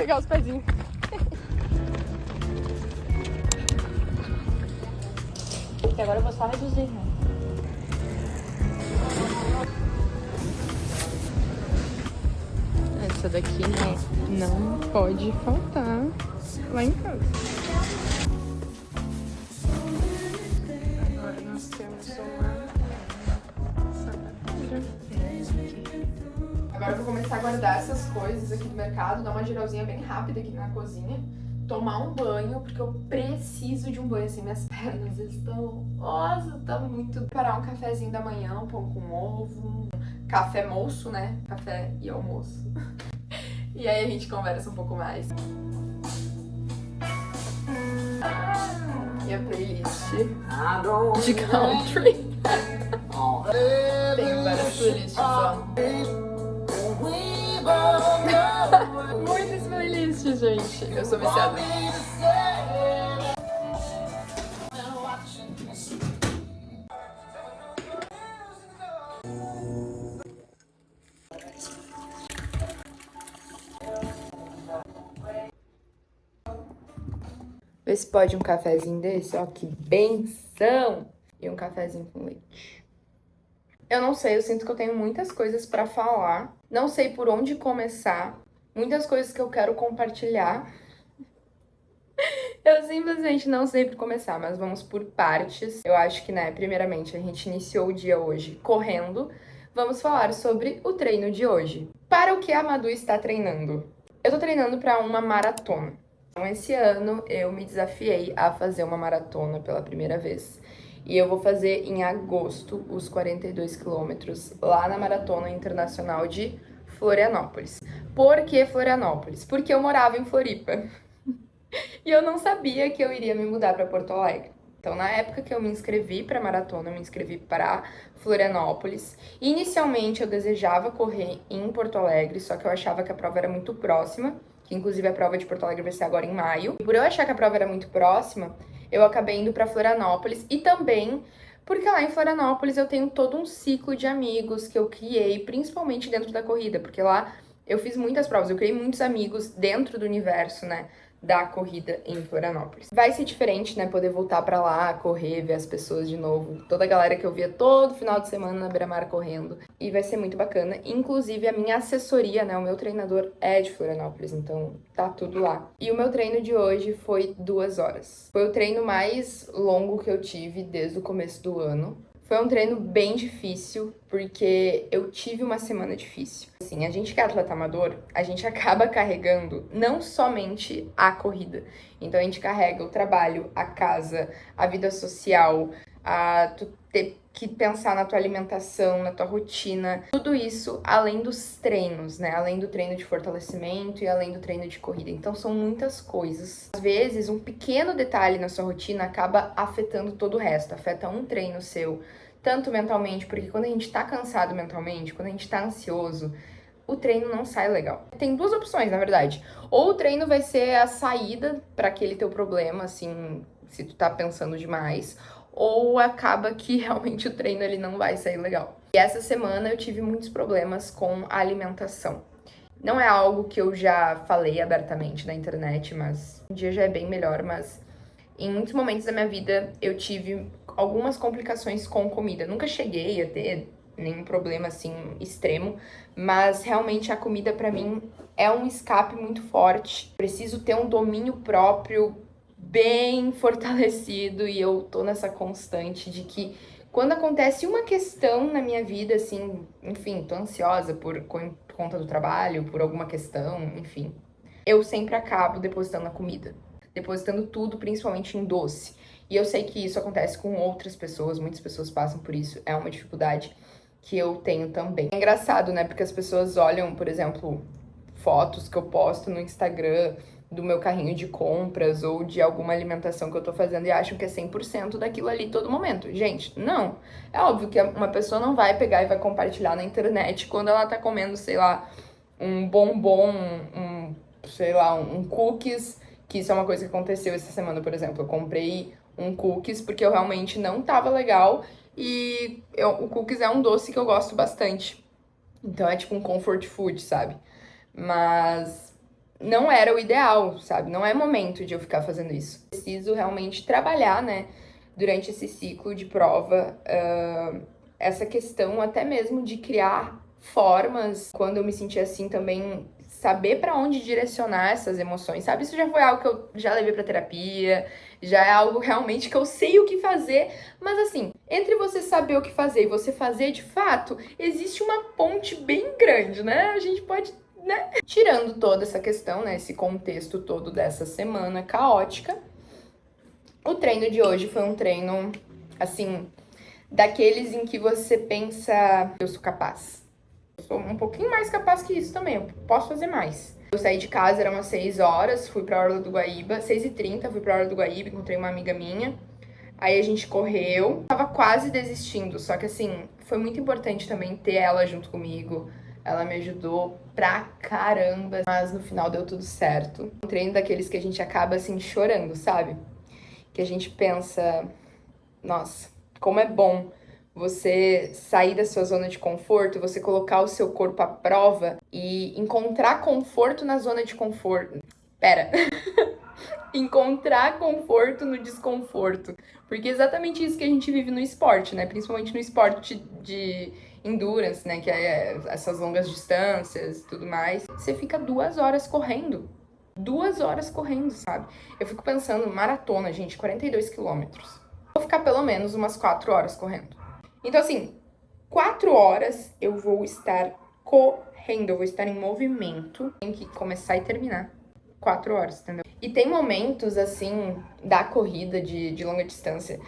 pegar os pezinhos. E agora eu vou só reduzir, né? Essa daqui não pode faltar lá em casa. Agora nós temos uma sapatilha. Agora eu vou começar a guardar essas coisas aqui do mercado, dar uma geralzinha bem rápida aqui na cozinha, tomar um banho, porque eu preciso de um banho, assim, minhas pernas estão... Nossa, tá muito... Preparar um cafezinho da manhã, um pão com ovo, café moço, né? Café e almoço. E aí a gente conversa um pouco mais. E a playlist de country. Tenho várias playlists, ó. Muitas playlists, gente. Eu sou viciada. Vê se pode um cafezinho desse, ó, que benção! E um cafezinho com leite. Eu não sei, eu sinto que eu tenho muitas coisas pra falar. Não sei por onde começar. Muitas coisas que eu quero compartilhar. Eu simplesmente não sei por começar, mas vamos por partes. Eu acho que, né, primeiramente, a gente iniciou o dia hoje correndo. Vamos falar sobre o treino de hoje. Para o que a Madu está treinando? Eu tô treinando pra uma maratona. Então, esse ano eu me desafiei a fazer uma maratona pela primeira vez. E eu vou fazer em agosto os 42 quilômetros lá na Maratona Internacional de Florianópolis. Por que Florianópolis? Porque eu morava em Floripa. E eu não sabia que eu iria me mudar para Porto Alegre. Então, na época que eu me inscrevi para a maratona, eu me inscrevi para Florianópolis. Inicialmente, eu desejava correr em Porto Alegre, só que eu achava que a prova era muito próxima, que inclusive a prova de Porto Alegre vai ser agora em maio. E por eu achar que a prova era muito próxima, eu acabei indo para Florianópolis e também porque lá em Florianópolis eu tenho todo um ciclo de amigos que eu criei, principalmente dentro da corrida, porque lá eu fiz muitas provas, eu criei muitos amigos dentro do universo, né, da corrida em Florianópolis. Vai ser diferente, né, poder voltar pra lá, correr, ver as pessoas de novo, toda a galera que eu via todo final de semana na beira-mar correndo, e vai ser muito bacana. Inclusive a minha assessoria, né, o meu treinador é de Florianópolis, então tá tudo lá. E o meu treino de hoje foi 2 horas. Foi o treino mais longo que eu tive desde o começo do ano. Foi um treino bem difícil, porque eu tive uma semana difícil. Assim, a gente que é atleta amador, a gente acaba carregando não somente a corrida. Então a gente carrega o trabalho, a casa, a vida social, tu ter que pensar na tua alimentação, na tua rotina, tudo isso além dos treinos, né? Além do treino de fortalecimento e além do treino de corrida. Então são muitas coisas. Às vezes, um pequeno detalhe na sua rotina acaba afetando todo o resto, afeta um treino seu, tanto mentalmente, porque quando a gente tá cansado mentalmente, quando a gente tá ansioso, o treino não sai legal. Tem duas opções, na verdade. Ou o treino vai ser a saída para aquele teu problema, assim, se tu tá pensando demais, ou acaba que realmente o treino ele não vai sair legal. E essa semana eu tive muitos problemas com a alimentação. Não é algo que eu já falei abertamente na internet, mas um dia já é bem melhor, mas em muitos momentos da minha vida eu tive algumas complicações com comida. Nunca cheguei a ter nenhum problema assim extremo, mas realmente a comida pra mim é um escape muito forte. Preciso ter um domínio próprio bem fortalecido e eu tô nessa constante de que quando acontece uma questão na minha vida, assim, enfim, tô ansiosa por conta do trabalho, por alguma questão, enfim, eu sempre acabo depositando na comida, depositando tudo, principalmente em doce. E eu sei que isso acontece com outras pessoas, muitas pessoas passam por isso, é uma dificuldade que eu tenho também. É engraçado, né? Porque as pessoas olham, por exemplo, fotos que eu posto no Instagram do meu carrinho de compras ou de alguma alimentação que eu tô fazendo e acham que é 100% daquilo ali todo momento. Gente, não. É óbvio que uma pessoa não vai pegar e vai compartilhar na internet quando ela tá comendo, sei lá, um bombom, sei lá, um cookies, que isso é uma coisa que aconteceu essa semana, por exemplo. Eu comprei um cookies porque eu realmente não tava legal e o cookies é um doce que eu gosto bastante. Então é tipo um comfort food, sabe? Mas não era o ideal, sabe? Não é momento de eu ficar fazendo isso. Preciso realmente trabalhar, né, durante esse ciclo de prova, essa questão até mesmo de criar formas, quando eu me senti assim também, saber pra onde direcionar essas emoções, sabe? Isso já foi algo que eu já levei pra terapia, já é algo realmente que eu sei o que fazer, mas assim, entre você saber o que fazer e você fazer de fato, existe uma ponte bem grande, né? A gente pode, né? Tirando toda essa questão, né, esse contexto todo dessa semana caótica, o treino de hoje foi um treino, assim, daqueles em que você pensa, eu sou capaz. Eu sou um pouquinho mais capaz que isso também, eu posso fazer mais. Eu saí de casa, eram umas 6 horas, fui pra Orla do Guaíba, 6h30, fui pra Orla do Guaíba, encontrei uma amiga minha. Aí a gente correu, tava quase desistindo, só que assim, foi muito importante também ter ela junto comigo. Ela me ajudou pra caramba, mas no final deu tudo certo. Um treino daqueles que a gente acaba assim chorando, sabe? Que a gente pensa, nossa, como é bom você sair da sua zona de conforto, você colocar o seu corpo à prova e encontrar conforto na zona de conforto. Pera. Encontrar conforto no desconforto. Porque é exatamente isso que a gente vive no esporte, né? Principalmente no esporte de endurance, né? Que é essas longas distâncias e tudo mais. Você fica 2 horas correndo. 2 horas correndo, sabe? Eu fico pensando, maratona, gente, 42 quilômetros. Vou ficar pelo menos umas 4 horas correndo. Então, assim, 4 horas eu vou estar correndo, eu vou estar em movimento. Tem que começar e terminar. 4 horas, entendeu? E tem momentos, assim, da corrida de longa distância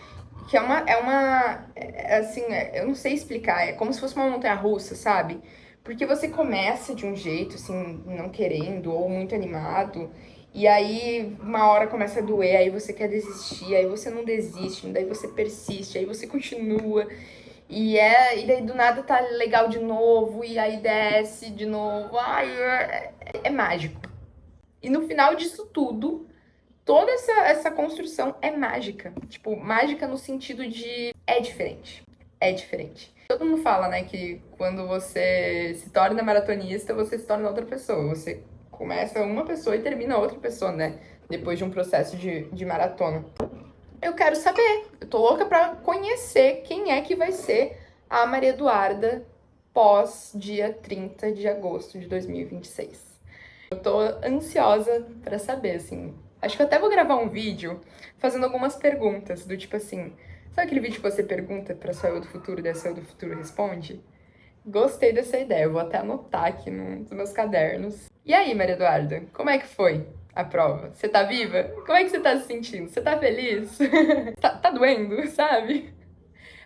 que assim, eu não sei explicar, é como se fosse uma montanha-russa, sabe? Porque você começa de um jeito, assim, não querendo, ou muito animado, e aí uma hora começa a doer, aí você quer desistir, aí você não desiste, daí você persiste, aí você continua, e daí do nada tá legal de novo, e aí desce de novo, ai, é mágico. E no final disso tudo, toda essa construção é mágica. Tipo, mágica no sentido de é diferente. É diferente. Todo mundo fala, né, que quando você se torna maratonista, você se torna outra pessoa. Você começa uma pessoa e termina outra pessoa, né? Depois de um processo de maratona. Eu quero saber. Eu tô louca pra conhecer quem é que vai ser a Maria Eduarda pós dia 30 de agosto de 2026. Eu tô ansiosa pra saber, assim. Acho que eu até vou gravar um vídeo fazendo algumas perguntas, do tipo assim, sabe aquele vídeo que você pergunta pra sua eu do futuro, daí a sua eu do futuro responde? Gostei dessa ideia, eu vou até anotar aqui nos meus cadernos. E aí, Maria Eduarda, como é que foi a prova? Você tá viva? Como é que você tá se sentindo? Você tá feliz? tá doendo, sabe?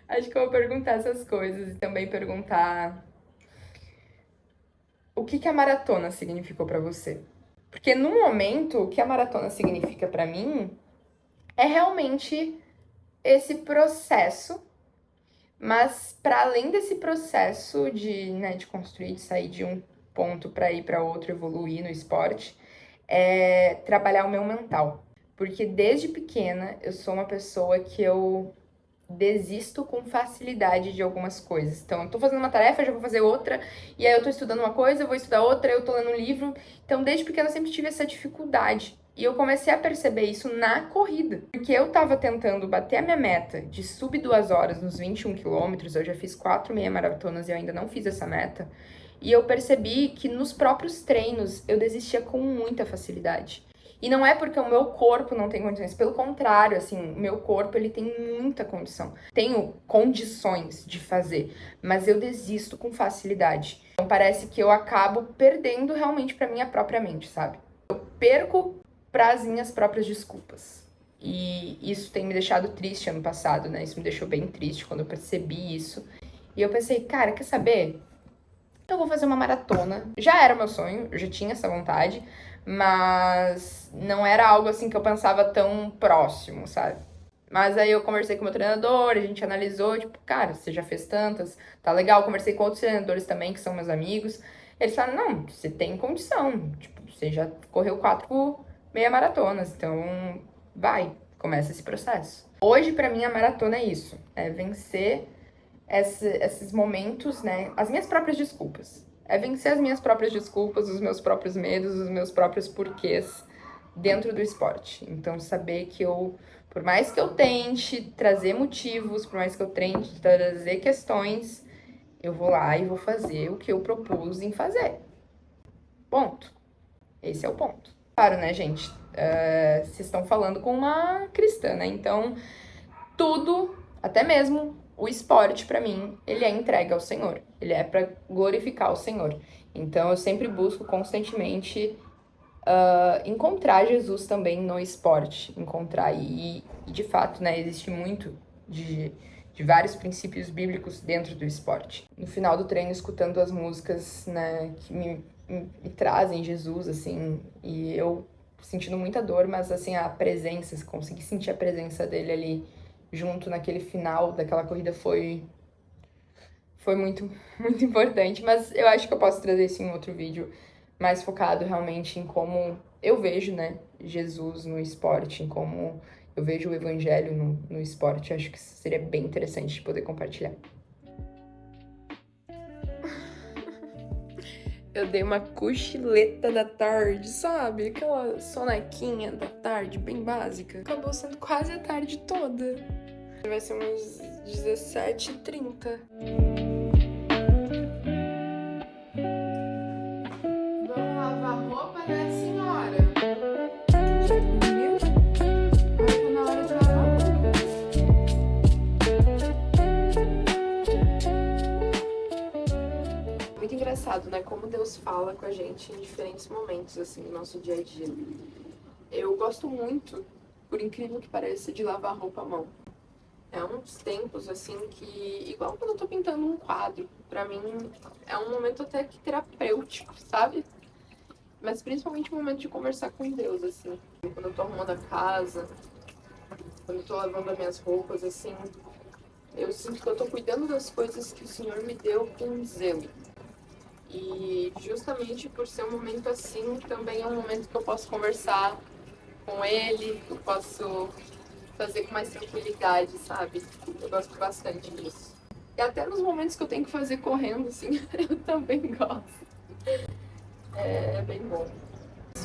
Acho que eu vou perguntar essas coisas e também perguntar o que que a maratona significou pra você. Porque no momento, o que a maratona significa pra mim é realmente esse processo, mas para além desse processo de construir, de sair de um ponto para ir para outro, evoluir no esporte, é trabalhar o meu mental. Porque desde pequena eu sou uma pessoa que eu desisto com facilidade de algumas coisas. Então, eu tô fazendo uma tarefa, já vou fazer outra, e aí eu tô estudando uma coisa, eu vou estudar outra, eu tô lendo um livro. Então, desde pequena eu sempre tive essa dificuldade. E eu comecei a perceber isso na corrida. Porque eu tava tentando bater a minha meta de sub 2 horas nos 21 quilômetros, eu já fiz 4 meia maratonas e eu ainda não fiz essa meta. E eu percebi que nos próprios treinos eu desistia com muita facilidade. E não é porque o meu corpo não tem condições, pelo contrário, assim, o meu corpo ele tem muita condição. Tenho condições de fazer, mas eu desisto com facilidade. Então parece que eu acabo perdendo realmente pra minha própria mente, sabe? Eu perco pras minhas próprias desculpas. E isso tem me deixado triste ano passado, né? Isso me deixou bem triste quando eu percebi isso. E eu pensei, cara, quer saber? Eu vou fazer uma maratona. Já era meu sonho, eu já tinha essa vontade, mas não era algo assim que eu pensava tão próximo, sabe? Mas aí eu conversei com o meu treinador, a gente analisou, tipo, cara, você já fez tantas, tá legal. Conversei com outros treinadores também, que são meus amigos. Eles falaram, não, você tem condição, tipo, você já correu 4 meia maratonas, então vai, começa esse processo. Hoje, pra mim, a maratona é isso, é vencer esses momentos, né? As minhas próprias desculpas. É vencer as minhas próprias desculpas, os meus próprios medos, os meus próprios porquês dentro do esporte. Então, saber que por mais que eu tente trazer motivos, por mais que eu tente trazer questões, eu vou lá e vou fazer o que eu propus em fazer. Ponto. Esse é o ponto. Claro, né, gente? Vocês estão falando com uma cristã, né? Então, tudo, até mesmo o esporte, pra mim, ele é entregue ao Senhor. Ele é pra glorificar o Senhor. Então, eu sempre busco constantemente encontrar Jesus também no esporte. Encontrar. E de fato, né, existe muito de vários princípios bíblicos dentro do esporte. No final do treino, escutando as músicas, né, que me trazem Jesus, assim, e eu sentindo muita dor, mas, assim, a presença, consegui sentir a presença dele ali junto naquele final daquela corrida foi muito, muito importante, mas eu acho que eu posso trazer isso em outro vídeo mais focado realmente em como eu vejo, né, Jesus no esporte, em como eu vejo o evangelho no esporte. Acho que seria bem interessante de poder compartilhar. Eu dei uma cochileta da tarde, sabe? Aquela sonequinha da tarde, bem básica. Acabou sendo quase a tarde toda. Vai ser umas 17h30. Vamos lavar roupa, né, senhora? Já dormiu? Acho que tá na hora de lavar roupa. Muito engraçado, né? Como Deus fala com a gente em diferentes momentos, assim, do nosso dia a dia. Eu gosto muito, por incrível que pareça, de lavar roupa à mão. É uns tempos, assim, que... Igual quando eu tô pintando um quadro. Pra mim, é um momento até que terapêutico, sabe? Mas principalmente um momento de conversar com Deus, assim. Quando eu tô arrumando a casa, quando eu tô lavando as minhas roupas, assim... Eu sinto que eu tô cuidando das coisas que o Senhor me deu com zelo. E justamente por ser um momento assim, também é um momento que eu posso conversar com Ele, que eu posso fazer com mais tranquilidade, sabe? Eu gosto bastante disso. E até nos momentos que eu tenho que fazer correndo, assim, eu também gosto. É bem bom.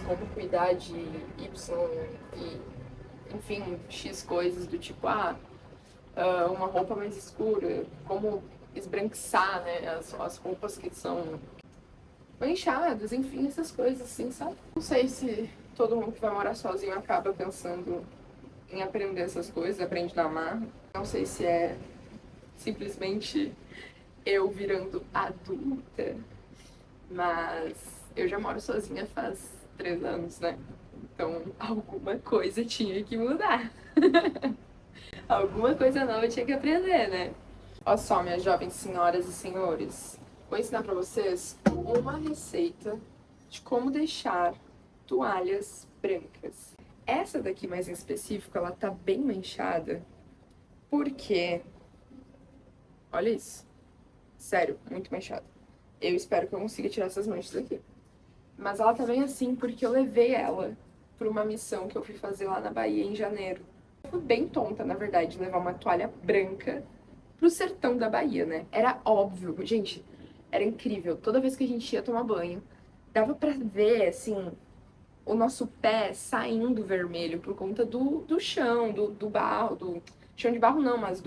Como cuidar de Y e, enfim, X coisas do tipo, uma roupa mais escura, como esbranquiçar, né, as roupas que são manchadas, enfim, essas coisas assim, sabe? Não sei se todo mundo que vai morar sozinho acaba pensando em aprender essas coisas, aprende na marra. Não sei se é simplesmente eu virando adulta, mas eu já moro sozinha faz 3 anos, né? Então alguma coisa tinha que mudar. Alguma coisa nova eu tinha que aprender, né? Olha só, minhas jovens senhoras e senhores, vou ensinar pra vocês uma receita de como deixar toalhas brancas. Essa daqui mais em específico, ela tá bem manchada, porque... Olha isso. Sério, muito manchada. Eu espero que eu consiga tirar essas manchas aqui. Mas ela tá bem assim porque eu levei ela pra uma missão que eu fui fazer lá na Bahia em janeiro. Eu fui bem tonta, na verdade, de levar uma toalha branca pro sertão da Bahia, né? Era óbvio, gente, era incrível. Toda vez que a gente ia tomar banho, dava pra ver, assim, o nosso pé saindo vermelho por conta do chão, do barro, do chão de barro não, mas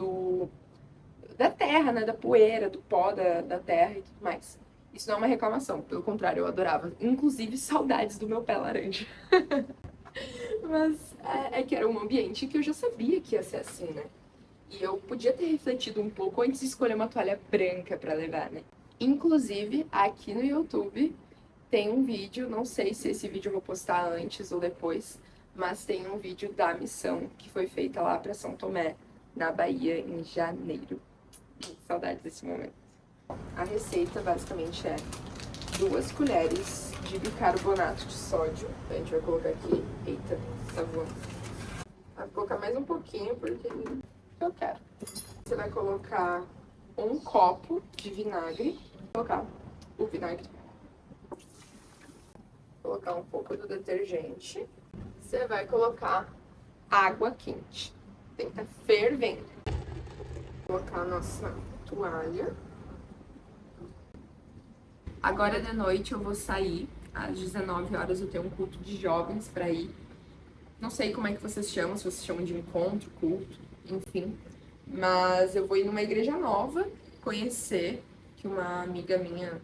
da terra, né? Da poeira, do pó da terra e tudo mais. Isso não é uma reclamação, pelo contrário, eu adorava. Inclusive, saudades do meu pé laranja. Mas é que era um ambiente que eu já sabia que ia ser assim, né? E eu podia ter refletido um pouco antes de escolher uma toalha branca pra levar, né? Inclusive, aqui no YouTube tem um vídeo, não sei se esse vídeo eu vou postar antes ou depois, mas tem um vídeo da missão que foi feita lá pra São Tomé, na Bahia, em janeiro. Saudades desse momento. A receita basicamente é 2 colheres de bicarbonato de sódio. A gente vai colocar aqui. Eita, tá voando. Vai colocar mais um pouquinho porque eu quero. Você vai colocar 1 copo de vinagre. Vou colocar o vinagre. Colocar um pouco do detergente. Você vai colocar água quente. Tem que estar fervendo. Vou colocar a nossa toalha. Agora de noite eu vou sair, às 19 horas eu tenho um culto de jovens pra ir. Não sei como é que vocês chamam, se vocês chamam de encontro, culto, enfim. Mas eu vou ir numa igreja nova, conhecer, que uma amiga minha,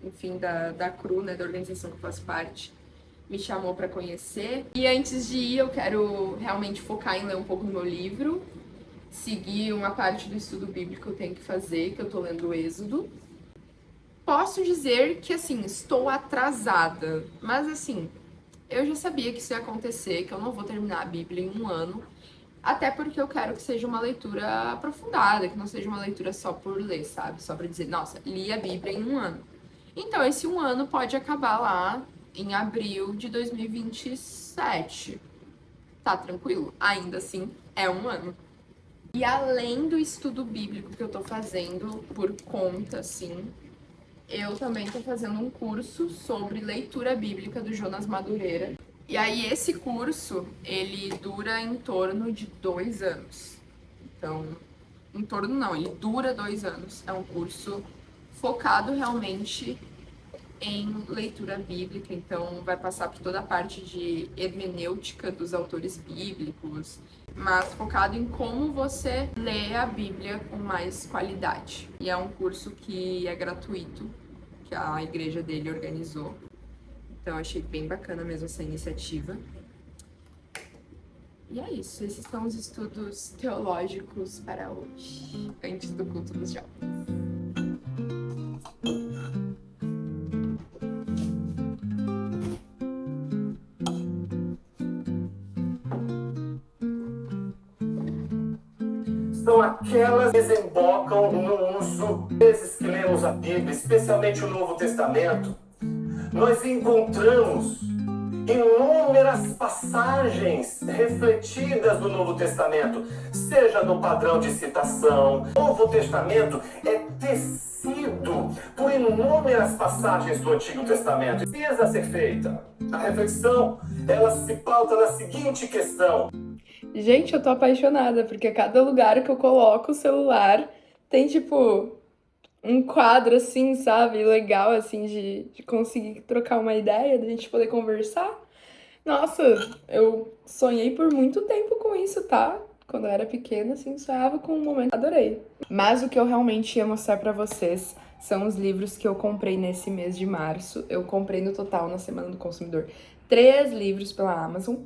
enfim, da CRU, né, da organização que eu faço parte, me chamou pra conhecer. E antes de ir, eu quero realmente focar em ler um pouco do meu livro, seguir uma parte do estudo bíblico que eu tenho que fazer, que eu tô lendo o Êxodo. Posso dizer que, assim, estou atrasada, mas, assim, eu já sabia que isso ia acontecer, que eu não vou terminar a Bíblia em um ano, até porque eu quero que seja uma leitura aprofundada, que não seja uma leitura só por ler, sabe? Só pra dizer, nossa, li a Bíblia em um ano. Então, esse um ano pode acabar lá em abril de 2027. Tá tranquilo? Ainda assim, é um ano. E além do estudo bíblico que eu tô fazendo por conta, assim, eu também tô fazendo um curso sobre leitura bíblica do Jonas Madureira. E aí esse curso, ele dura em torno de 2 anos. Então, em torno não, ele dura 2 anos. É um curso focado realmente em leitura bíblica, então vai passar por toda a parte de hermenêutica dos autores bíblicos, mas focado em como você lê a Bíblia com mais qualidade. E é um curso que é gratuito, que a igreja dele organizou. Então achei bem bacana mesmo essa iniciativa. E é isso, esses são os estudos teológicos para hoje, antes do culto dos jovens. São aquelas que desembocam no uso, às vezes que lemos a Bíblia, especialmente o Novo Testamento, nós encontramos inúmeras passagens refletidas do Novo Testamento, seja no padrão de citação. O Novo Testamento é tecido por inúmeras passagens do Antigo Testamento. Precisa ser feita. A reflexão, ela se pauta na seguinte questão. Gente, eu tô apaixonada, porque a cada lugar que eu coloco o celular tem, tipo, um quadro, assim, sabe? Legal, assim, de conseguir trocar uma ideia, da gente poder conversar. Nossa, eu sonhei por muito tempo com isso, tá? Quando eu era pequena, assim, sonhava com um momento. Adorei. Mas o que eu realmente ia mostrar pra vocês são os livros que eu comprei nesse mês de março. Eu comprei no total, na Semana do Consumidor, 3 livros pela Amazon.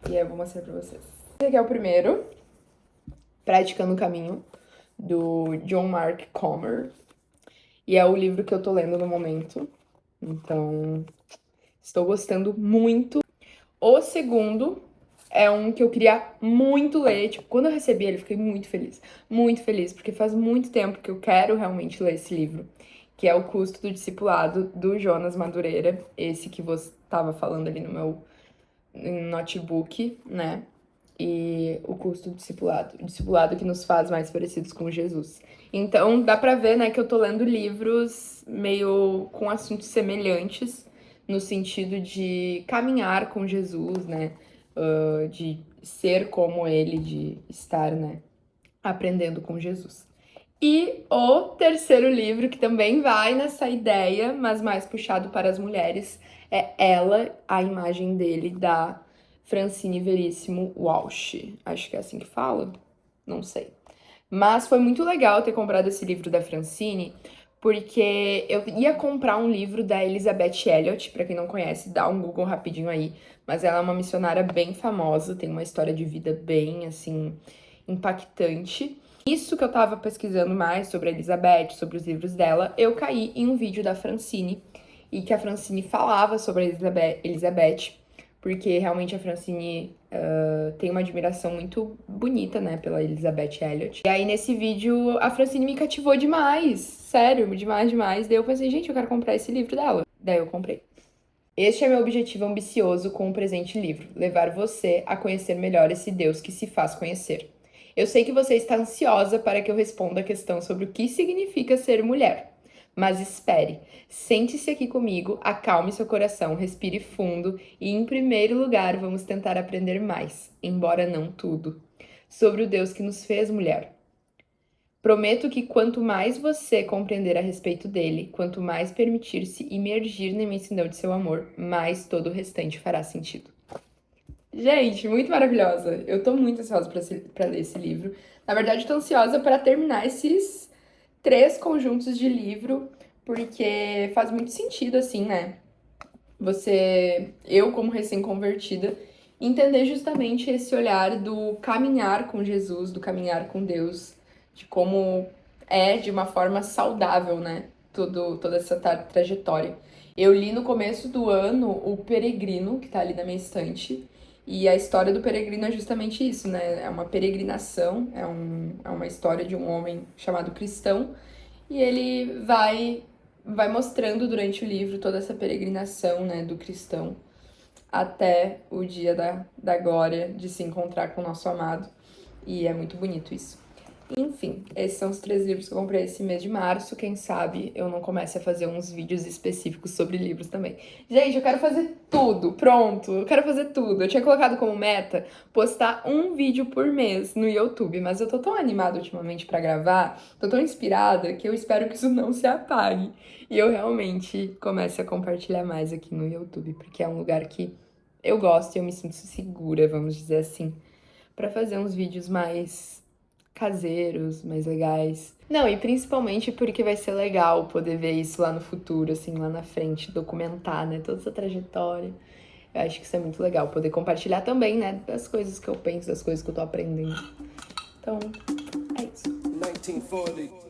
E aí eu vou mostrar pra vocês. Esse aqui é o primeiro, Praticando o Caminho, do John Mark Comer. E é o livro que eu tô lendo no momento. Então, estou gostando muito. O segundo é um que eu queria muito ler. Tipo, quando eu recebi ele, eu fiquei muito feliz. Muito feliz, porque faz muito tempo que eu quero realmente ler esse livro. Que é O Custo do Discipulado, do Jonas Madureira. Esse que você tava falando ali no meu notebook, né? E O Custo do Discipulado. O discipulado que nos faz mais parecidos com Jesus. Então, dá pra ver, né, que eu tô lendo livros meio com assuntos semelhantes, no sentido de caminhar com Jesus, né, de ser como ele, de estar, né, aprendendo com Jesus. E o terceiro livro, que também vai nessa ideia, mas mais puxado para as mulheres, é Ela, a Imagem dele, da Francine Veríssimo Walsh. Acho que é assim que fala? Não sei. Mas foi muito legal ter comprado esse livro da Francine, porque eu ia comprar um livro da Elizabeth Elliot, pra quem não conhece, dá um Google rapidinho aí, mas ela é uma missionária bem famosa, tem uma história de vida bem, assim, impactante. Isso que eu tava pesquisando mais sobre a Elizabeth, sobre os livros dela, eu caí em um vídeo da Francine, e que a Francine falava sobre a Elizabeth, porque realmente a Francine tem uma admiração muito bonita, né, pela Elizabeth Elliot. E aí, nesse vídeo, a Francine me cativou demais, sério, demais, demais. Daí eu pensei, gente, eu quero comprar esse livro dela. Daí eu comprei. Este é meu objetivo ambicioso com o presente livro, levar você a conhecer melhor esse Deus que se faz conhecer. Eu sei que você está ansiosa para que eu responda a questão sobre o que significa ser mulher. Mas espere, sente-se aqui comigo, acalme seu coração, respire fundo e, em primeiro lugar, vamos tentar aprender mais, embora não tudo, sobre o Deus que nos fez mulher. Prometo que quanto mais você compreender a respeito dele, quanto mais permitir-se imergir na imensidão de seu amor, mais todo o restante fará sentido. Gente, muito maravilhosa. Eu tô muito ansiosa pra ler esse livro. Na verdade, tô ansiosa para terminar esses 3 conjuntos de livro, porque faz muito sentido, assim, né? Eu como recém-convertida, entender justamente esse olhar do caminhar com Jesus, do caminhar com Deus, de como é de uma forma saudável, né? Toda essa trajetória. Eu li no começo do ano O Peregrino, que tá ali na minha estante, e a história do peregrino é justamente isso, né? É uma peregrinação, é uma história de um homem chamado Cristão, e ele vai mostrando durante o livro toda essa peregrinação, né, do cristão até o dia da glória de se encontrar com o nosso amado. E é muito bonito isso. Enfim, esses são os 3 livros que eu comprei esse mês de março. Quem sabe eu não comece a fazer uns vídeos específicos sobre livros também. Gente, eu quero fazer tudo, pronto. Eu quero fazer tudo. Eu tinha colocado como meta postar um vídeo por mês no YouTube, mas eu tô tão animada ultimamente pra gravar, tô tão inspirada que eu espero que isso não se apague. E eu realmente comece a compartilhar mais aqui no YouTube, porque é um lugar que eu gosto e eu me sinto segura, vamos dizer assim, pra fazer uns vídeos mais caseiros, mais legais. Não, e principalmente porque vai ser legal poder ver isso lá no futuro, assim, lá na frente, documentar, né, toda essa trajetória. Eu acho que isso é muito legal, poder compartilhar também, né, das coisas que eu penso, das coisas que eu tô aprendendo. Então, é isso. 1940.